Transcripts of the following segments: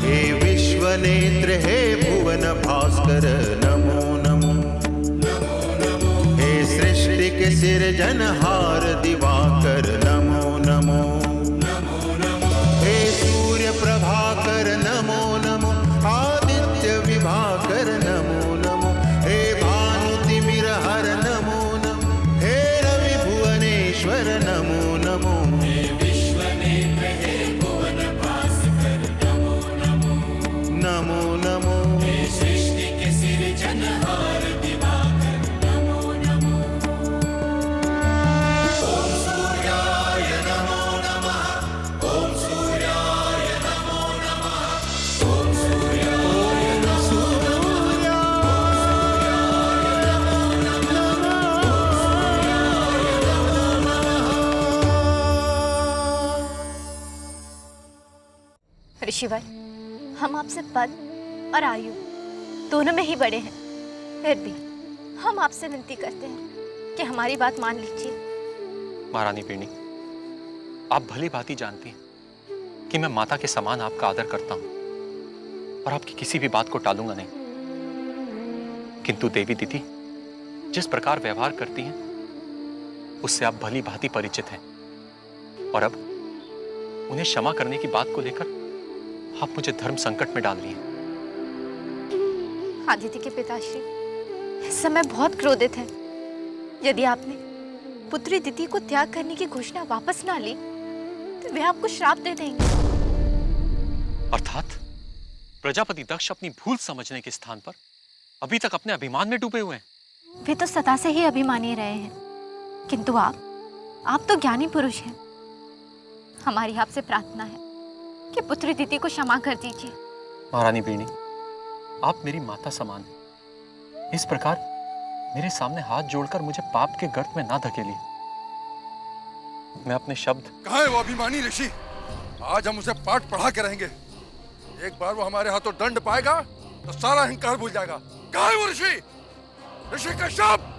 हे विश्वनेत्र हे भुवन भास्कर नमो नमो। हे सृष्टि के सिरजनहार दिवाकर नमो नमो। हे सूर्य प्रभाकर नमो नमो। आदित्य विभाकर नमो नमो। हे भानुतिमिरहर नमो नमो। हे रवि भुवनेश्वर नमो नमो। हे विश्वनेत्र हे भुवन भास्कर नमो नमो। नमो नमो। हे सृष्टि के सिरजनहार दिवाकर नमो नमो। ओम सूर्याय नमो नमः। ओम सूर्याय नमो नमः। ओम सूर्याय नमो नमः। ऋषिवर, हम आपसे पद और आयु दोनों में ही बड़े हैं, फिर भी हम आपसे विनती करते हैं कि हमारी बात मान लीजिए। महारानी पीणी, आप भली भांति जानती हैं कि मैं माता के समान आपका आदर करता हूं और आपकी किसी भी बात को टालूंगा नहीं। किंतु देवी दीदी जिस प्रकार व्यवहार करती हैं उससे आप भली भांति परिचित हैं और अब उन्हें क्षमा करने की बात को लेकर आप मुझे धर्म संकट में डाल रही हैं। आदिति के पिताश्री इस समय बहुत क्रोधित हैं। यदि आपने पुत्री दिति को त्याग करने की घोषणा वापस ना ली तो वे आपको श्राप दे देंगे। अर्थात प्रजापति दक्ष अपनी भूल समझने के स्थान पर अभी तक अपने अभिमान में डूबे हुए हैं। वे तो सदा से ही अभिमानी रहे हैं, किंतु आप तो ज्ञानी पुरुष हैं। हमारी आपसे प्रार्थना है कि पुत्री दिति को क्षमा कर दीजिए। महारानी पीणी, आप मेरी माता समान हैं। इस प्रकार मेरे सामने हाथ जोड़कर मुझे पाप के गर्त में ना धकेलिए। मैं अपने शब्द। कहाँ है वो अभिमानी ऋषि? आज हम उसे पाठ पढ़ा के रहेंगे। एक बार वो हमारे हाथों दंड पाएगा तो सारा अहंकार भूल जाएगा। कहाँ है वो ऋषि? ऋषि कश्यप!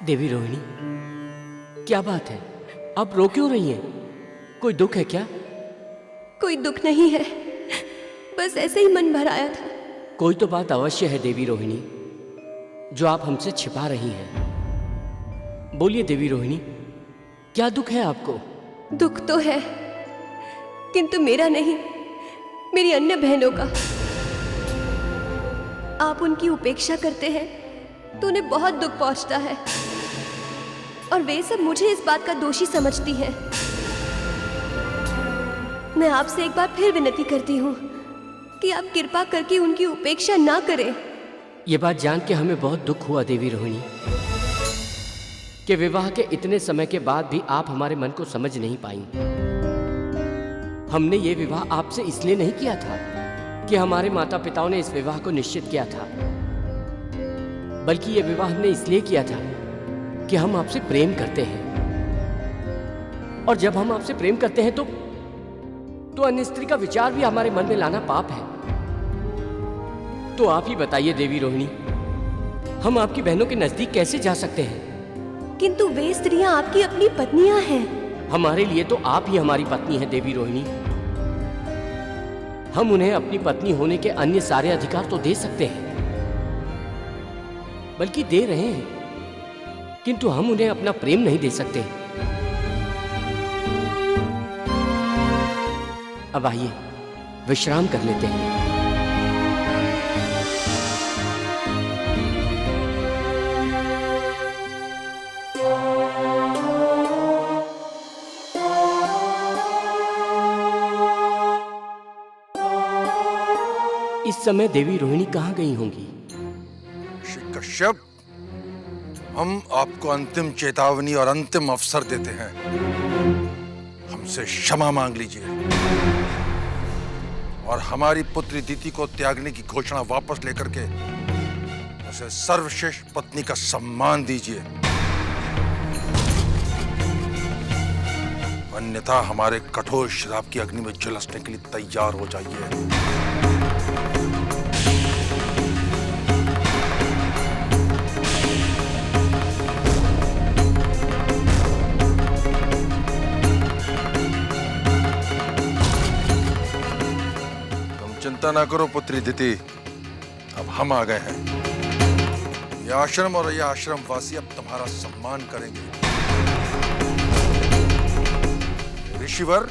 देवी रोहिणी, क्या बात है? आप रो क्यों रही हैं? कोई दुख है क्या? कोई दुख नहीं है, बस ऐसे ही मन भर आया था। कोई तो बात अवश्य है देवी रोहिणी जो आप हमसे छिपा रही हैं। बोलिए देवी रोहिणी, क्या दुख है आपको? दुख तो है, किंतु मेरा नहीं, मेरी अन्य बहनों का। आप उनकी उपेक्षा करते हैं तो उन्हें बहुत दुख पहुंचता है और वे सब मुझे इस बात का दोषी समझती हैं। मैं आपसे एक बार फिर विनती करती हूँ कि आप कृपा करके उनकी उपेक्षा ना करें। ये बात जान के हमें बहुत दुख हुआ देवी रोहिणी कि विवाह के इतने समय के बाद भी आप हमारे मन को समझ नहीं पाई। हमने ये विवाह आपसे इसलिए नहीं किया था कि हमारे माता पिताओं ने इस विवाह को निश्चित किया था, बल्कि ये विवाह हमने इसलिए किया था कि हम आपसे प्रेम करते हैं। और जब हम आपसे प्रेम करते हैं तो अन्य स्त्री का विचार भी हमारे मन में लाना पाप है। तो आप ही बताइए देवी रोहिणी, हम आपकी बहनों के नजदीक कैसे जा सकते हैं? किंतु वे स्त्रियां आपकी अपनी पत्नियां हैं। हमारे लिए तो आप ही हमारी पत्नी है देवी रोहिणी। हम उन्हें अपनी पत्नी होने के अन्य सारे अधिकार तो दे सकते हैं, बल्कि दे रहे हैं, किंतु हम उन्हें अपना प्रेम नहीं दे सकते। अब आइए विश्राम कर लेते हैं। इस समय देवी रोहिणी कहाँ गई होंगी? ऋषि कश्यप, हम आपको अंतिम चेतावनी और अंतिम अवसर देते हैं। हमसे क्षमा मांग लीजिए और हमारी पुत्री दीति को त्यागने की घोषणा वापस लेकर के उसे सर्वश्रेष्ठ पत्नी का सम्मान दीजिए, अन्यथा हमारे कठोर श्राप की अग्नि में झुलसने के लिए तैयार हो जाइए। चिंता ना करो पुत्री दीति, अब हम आ गए हैं। यह आश्रम और यह आश्रम वासी अब तुम्हारा सम्मान करेंगे। ऋषिवर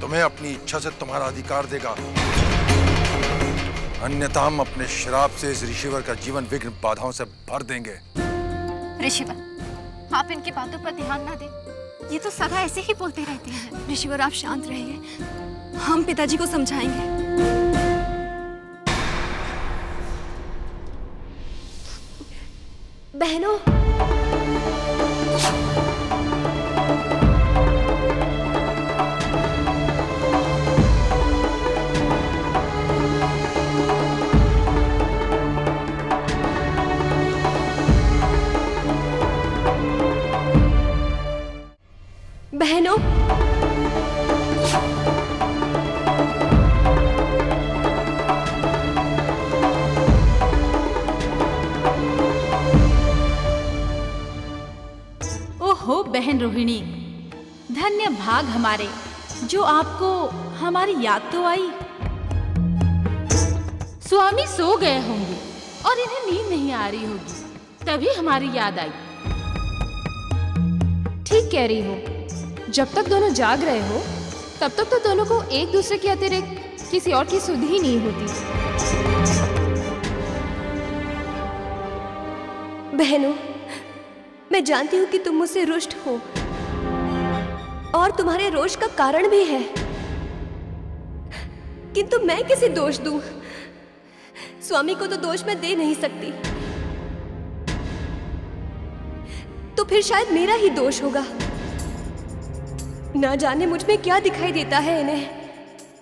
तुम्हें अपनी इच्छा से तुम्हारा अधिकार देगा, अन्यथा हम अपने श्राप से इस ऋषिवर का जीवन विघ्न बाधाओं से भर देंगे। ऋषिवर, आप इनकी बातों पर ध्यान ना दें। ये तो सदा ऐसे ही बोलते रहते हैं। ऋषिवर, आप शांत रहिए, हम पिताजी को समझाएंगे। बहनों, बहनों, ओहो बहन रोहिणी, धन्य भाग हमारे जो आपको हमारी याद तो आई। स्वामी सो गए होंगे और इन्हें नींद नहीं आ रही होगी, तभी हमारी याद आई। ठीक कह रही हो, जब तक दोनों जाग रहे हो तब तक तो दोनों को एक दूसरे के अतिरिक्त किसी और की सुध ही नहीं होती। बहनों, मैं जानती हूँ कि तुम मुझसे रुष्ट हो और तुम्हारे रोष का कारण भी है, किंतु मैं किसे दोष दूं? स्वामी को तो दोष मैं दे नहीं सकती, तो फिर शायद मेरा ही दोष होगा। ना जाने मुझ में क्या दिखाई देता है इन्हें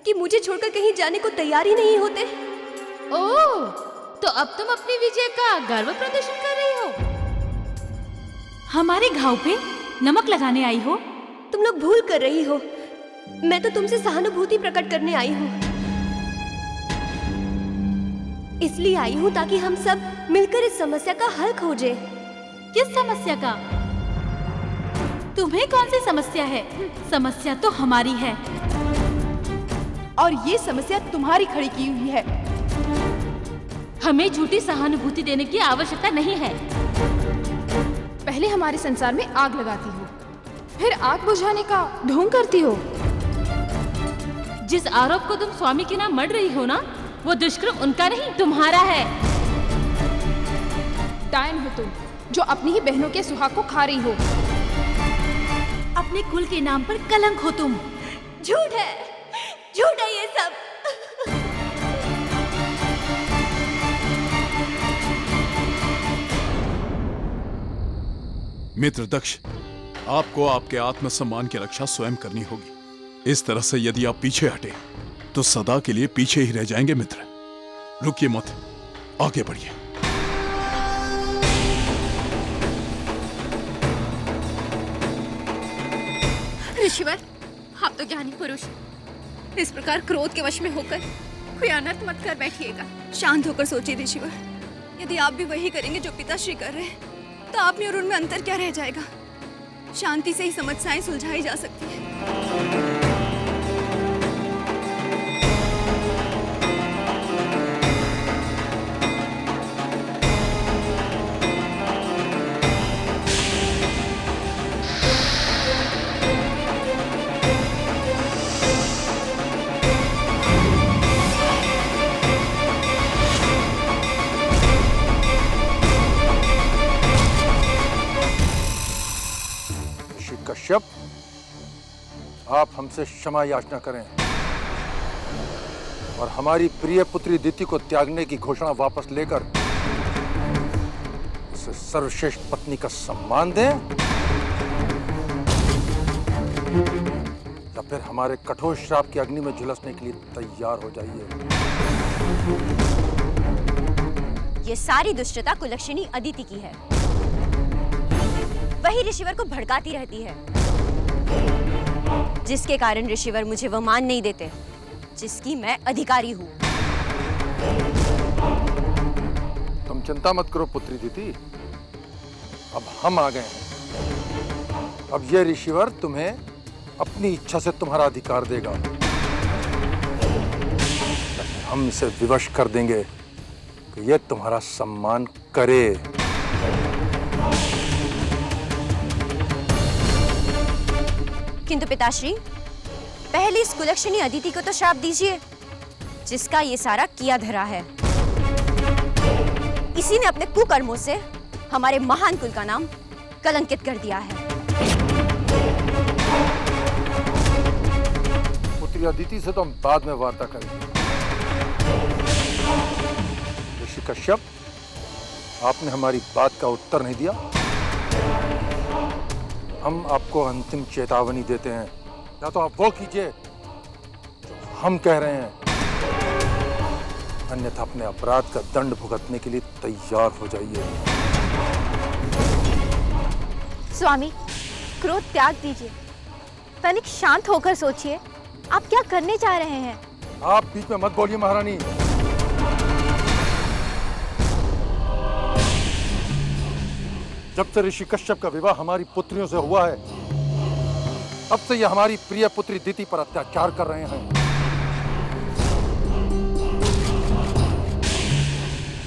कि मुझे छोड़कर कहीं जाने को तैयार ही नहीं होते। ओह, तो अब तुम अपनी विजय का गर्व प्रदर्शन कर रही हो? हमारे घाव पे नमक लगाने आई हो? तुम लोग भूल कर रही हो, मैं तो तुमसे सहानुभूति प्रकट करने आई हूँ। इसलिए आई हूँ ताकि हम सब मिलकर इस समस्या का हल खोजें। किस समस्या का? तुम्हें कौन सी समस्या है? समस्या तो हमारी है। और ये समस्या तुम्हारी खड़ी की हुई है। हमें झूठी सहानुभूति देने की आवश्यकता नहीं है। पहले हमारे संसार में आग लगाती हो, फिर आग बुझाने का ढोंग करती हो। जिस आरोप को तुम स्वामी के नाम मढ़ रही हो ना, वो दुष्कर्म उनका नहीं तुम्हारा है। डायन हो तुम, जो अपनी ही बहनों के सुहाग को खा रही हो। अपने कुल के नाम पर कलंक हो तुम। झूठ है, झूठ है ये सब। मित्र दक्ष, आपको आपके आत्मसम्मान की रक्षा स्वयं करनी होगी। इस तरह से यदि आप पीछे हटे तो सदा के लिए पीछे ही रह जाएंगे। मित्र, रुकिए मत, आगे बढ़िए। ऋषिवर, आप तो ज्ञानी पुरुष, इस प्रकार क्रोध के वश में होकर कोई अनर्थ मत कर बैठिएगा। शांत होकर सोचिए ऋषिवर, यदि आप भी वही करेंगे जो पिताश्री कर रहे हैं, तो आप में और उनमें अंतर क्या रह जाएगा? शांति से ही समस्याएं सुलझाई जा सकती है। कश्यप, आप हमसे क्षमा याचना करें और हमारी प्रिय पुत्री दिति को त्यागने की घोषणा वापस लेकर उसे सर्वश्रेष्ठ पत्नी का सम्मान दें, या फिर हमारे कठोर श्राप की अग्नि में झुलसने के लिए तैयार हो जाइए। ये सारी दुष्टता कुलक्षणी अदिति की है। वही ऋषिवर को भड़काती रहती है, जिसके कारण ऋषिवर मुझे वो मान नहीं देते जिसकी मैं अधिकारी हूँ। तुम चिंता मत करो पुत्री दिति, अब हम आ गए हैं। अब ये ऋषिवर तुम्हें अपनी इच्छा से तुम्हारा अधिकार देगा। हम इसे विवश कर देंगे कि ये तुम्हारा सम्मान करे। किंतु पिताश्री, पहले इस कुलक्षणी अदिति को तो श्राप दीजिए, जिसका ये सारा किया धरा है। इसी ने अपने कुकर्मों से हमारे महान कुल का नाम कलंकित कर दिया है। पुत्री अदिति से तो हम बाद में वार्ता करेंगे। ऋषि कश्यप, आपने हमारी बात का उत्तर नहीं दिया। हम आपको अंतिम चेतावनी देते हैं, या तो आप वो कीजिए जो हम कह रहे हैं, अन्यथा अपने अपराध का दंड भुगतने के लिए तैयार हो जाइए। स्वामी, क्रोध त्याग दीजिए। तनिक शांत होकर सोचिए, आप क्या करने जा रहे हैं? आप बीच में मत बोलिए महारानी। जब से ऋषि कश्यप का विवाह हमारी पुत्रियों से हुआ है, तब से ये हमारी प्रिय पुत्री दिति पर अत्याचार कर रहे हैं।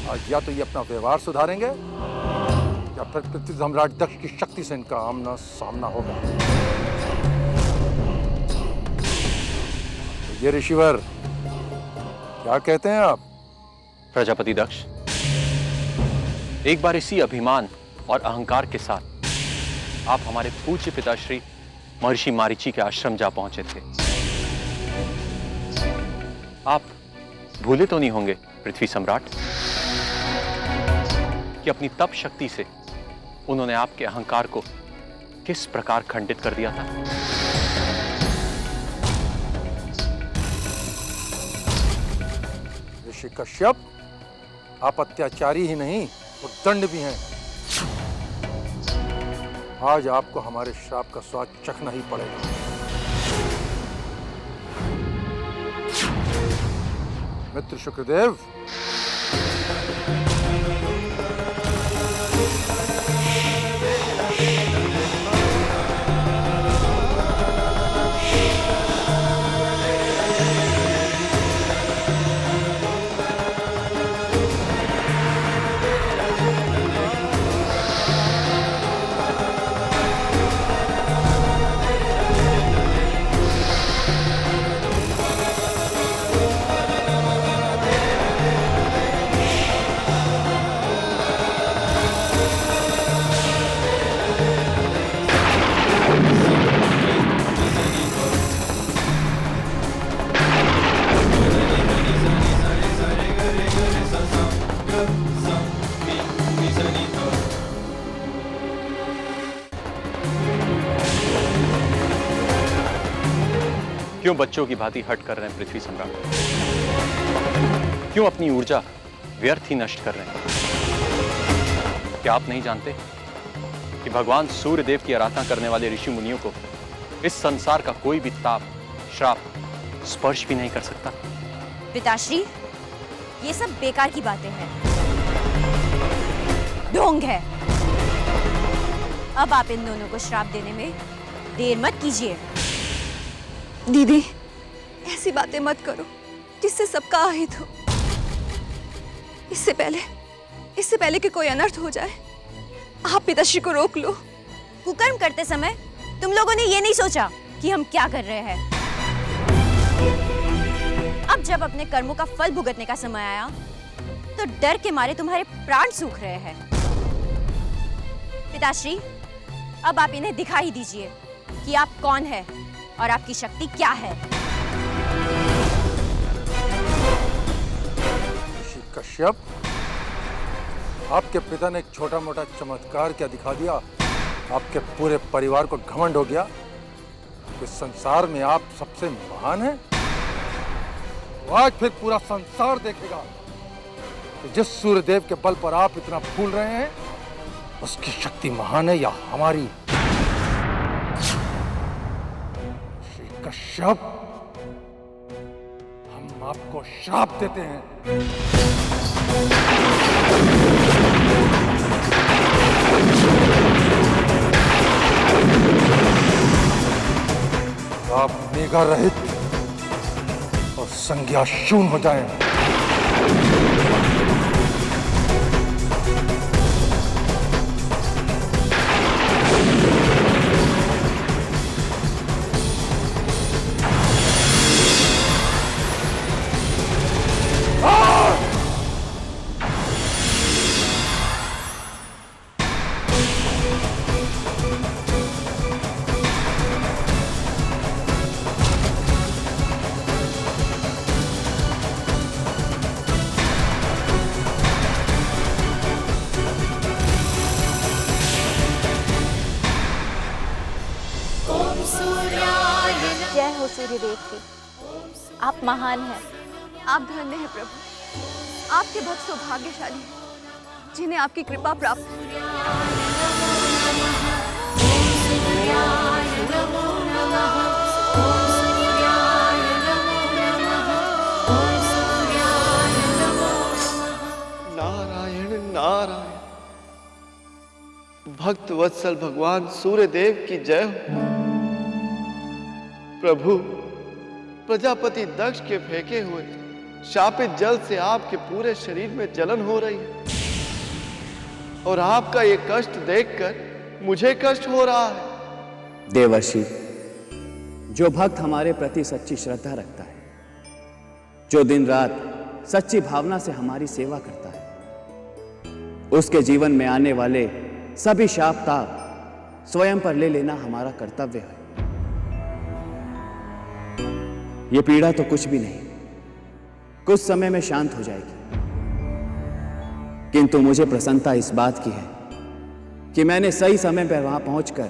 आज या तो ये अपना व्यवहार सुधारेंगे, या फिर पृथ्वी सम्राट दक्ष की शक्ति से इनका आमना सामना होगा। ये ऋषिवर, क्या कहते हैं आप? प्रजापति दक्ष, एक बार इसी अभिमान और अहंकार के साथ आप हमारे पूज्य पिताश्री महर्षि मारीची के आश्रम जा पहुंचे थे। आप भूले तो नहीं होंगे पृथ्वी सम्राट कि अपनी तप शक्ति से उन्होंने आपके अहंकार को किस प्रकार खंडित कर दिया था। ऋषि कश्यप, आप अत्याचारी ही नहीं, उद्दंड भी हैं। आज आपको हमारे श्राप का स्वाद चखना ही पड़ेगा। मित्र शुक्रदेव, क्यों बच्चों की भांति हट कर रहे हैं पृथ्वी सम्राट? क्यों अपनी ऊर्जा व्यर्थ ही नष्ट कर रहे हैं? क्या आप नहीं जानते कि भगवान सूर्य देव की आराधना करने वाले ऋषि मुनियों को इस संसार का कोई भी ताप, श्राप स्पर्श भी नहीं कर सकता? पिताश्री, ये सब बेकार की बातें हैं, ढोंग है। अब आप इन दोनों को श्राप देने में देर मत कीजिए। दीदी, ऐसी बातें मत करो जिससे सबका अहित हो। इससे पहले कि कोई अनर्थ हो जाए, आप पिताश्री को रोक लो। कुकर्म करते समय तुम लोगों ने ये नहीं सोचा कि हम क्या कर रहे हैं। अब जब अपने कर्मों का फल भुगतने का समय आया, तो डर के मारे तुम्हारे प्राण सूख रहे हैं। पिताश्री, अब आप इन्हें दिखा ही दीजिए कि आप कौन है और आपकी शक्ति क्या है। कश्यप, आपके पिता ने एक छोटा मोटा चमत्कार क्या दिखा दिया? आपके पूरे परिवार को घमंड हो गया कि संसार में आप सबसे महान हैं। तो आज फिर पूरा संसार देखेगा कि जिस सूर्यदेव के बल पर आप इतना फूल रहे हैं उसकी शक्ति महान है या हमारी। श्री कश्यप, हम आपको श्राप देते हैं। आप निगाह रहित और संज्ञा शून्य हो जाएं। जय हो सूर्यदेव की। आप महान हैं। आप धन्य हैं प्रभु। आपके भक्त सौभाग्यशाली हैं जिन्हें आपकी कृपा प्राप्त है। नारायण नारायण। भक्त वत्सल भगवान सूर्यदेव की जय हो। प्रभु, प्रजापति दक्ष के फेंके हुए शापित जल से आपके पूरे शरीर में जलन हो रही है और आपका ये कष्ट देखकर मुझे कष्ट हो रहा है। देवर्षि, जो भक्त हमारे प्रति सच्ची श्रद्धा रखता है, जो दिन रात सच्ची भावना से हमारी सेवा करता है, उसके जीवन में आने वाले सभी शाप ताप स्वयं पर ले लेना हमारा कर्तव्य है। ये पीड़ा तो कुछ भी नहीं, कुछ समय में शांत हो जाएगी, किंतु मुझे प्रसन्नता इस बात की है कि मैंने सही समय पर वहां पहुंचकर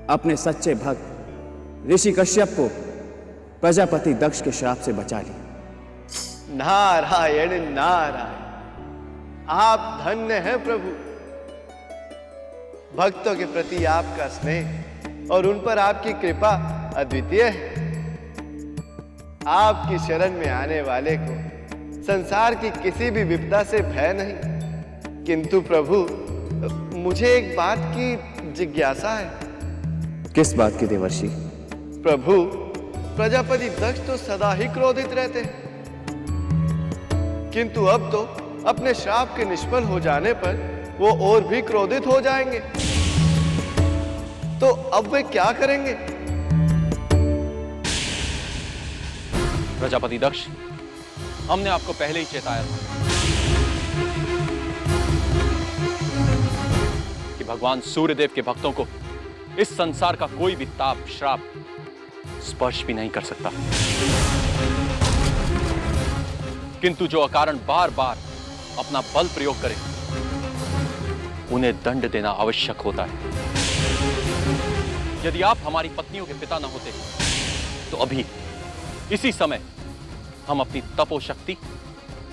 अपने सच्चे भक्त ऋषि कश्यप को प्रजापति दक्ष के श्राप से बचा लिया। नारायण नारायण। आप धन्य हैं प्रभु। भक्तों के प्रति आपका स्नेह और उन पर आपकी कृपा अद्वितीय है। आपकी शरण में आने वाले को संसार की किसी भी विपदा से भय नहीं। किंतु प्रभु, मुझे एक बात की जिज्ञासा है। किस बात की देवर्षि? प्रभु, प्रजापति दक्ष तो सदा ही क्रोधित रहते हैं, किंतु अब तो अपने श्राप के निष्फल हो जाने पर वो और भी क्रोधित हो जाएंगे। तो अब वे क्या करेंगे? प्रजापति दक्ष, हमने आपको पहले ही चेताया था कि भगवान सूर्यदेव के भक्तों को इस संसार का कोई भी ताप श्राप स्पर्श भी नहीं कर सकता। किंतु जो अकारण बार बार अपना बल प्रयोग करें, उन्हें दंड देना आवश्यक होता है। यदि आप हमारी पत्नियों के पिता न होते तो अभी इसी समय हम अपनी तपोशक्ति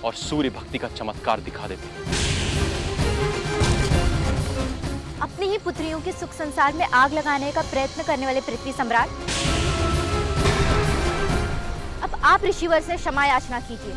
और सूर्य भक्ति का चमत्कार दिखा देते। अपनी ही पुत्रियों के सुख संसार में आग लगाने का प्रयत्न करने वाले पृथ्वी सम्राट, अब आप ऋषिवर से क्षमा याचना कीजिए।